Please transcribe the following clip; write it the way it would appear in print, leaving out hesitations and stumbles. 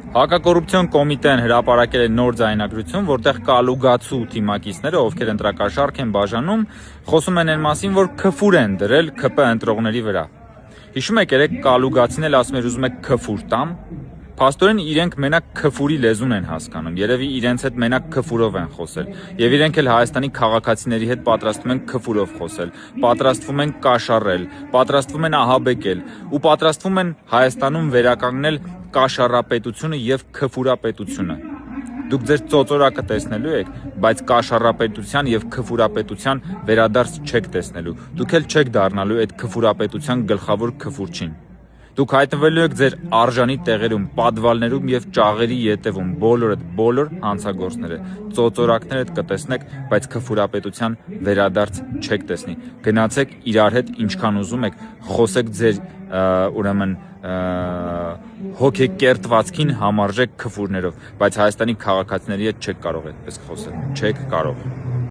Հակակոռուպցիոն կոմիտեն հրապարակել է նոր ձայնագրություն, որտեղ կալուգացու թիմակիցները, ովքեր ընտրակաշառք են բաժանում, խոսում են այն մասին, որ քֆուր են դրել ՔՊ ընտրողների վրա։ Հիշում եք, երեք կալուգացին էլ ասում էր ուզում եք քֆուր տամ, փաստորեն իրենք մենակ քֆուրի լեզուն են հասկանում, երևի իրենց հետ մենակ քֆուրով են խոսել, եւ իրենք էլ Հայաստանի քաղաքացիների հետ պատրաստվում են քֆուրով խոսել, պատրաստվում են կաշառել, պատրաստվում են ահաբեկել ու պատրաստվում են Հայաստանում վերականգնել կաշառապետությունը եւ քֆուրապետությունը։ Դուք ձեր ծոծորակը տեսնելու եք, բայց կաշառապետության եւ քֆուրապետության վերադարձ չեք տեսնելու։ Դուք էլ չեք դառնալու այդ քֆուրապետության գլխավոր քֆուրչին։ Դուք հայտնվելու եք ձեր արժանի տեղերում, պատվալներում եւ ճաղերի ետևում, բոլոր հանցագործները, ծոծորակներդ կտեսնեք, բայց քֆուրապետության վերադարձ չեք տեսնի։ Գնացեք իրար հետ ինչքան ուզում եք, խոսեք ձեր ուրեմն հոգեկերտվածքին համարժեք քֆուրներով, բայց Հայաստանի քաղաքացիների հետ չեք կարող այդպես խոսել, չեք կարող։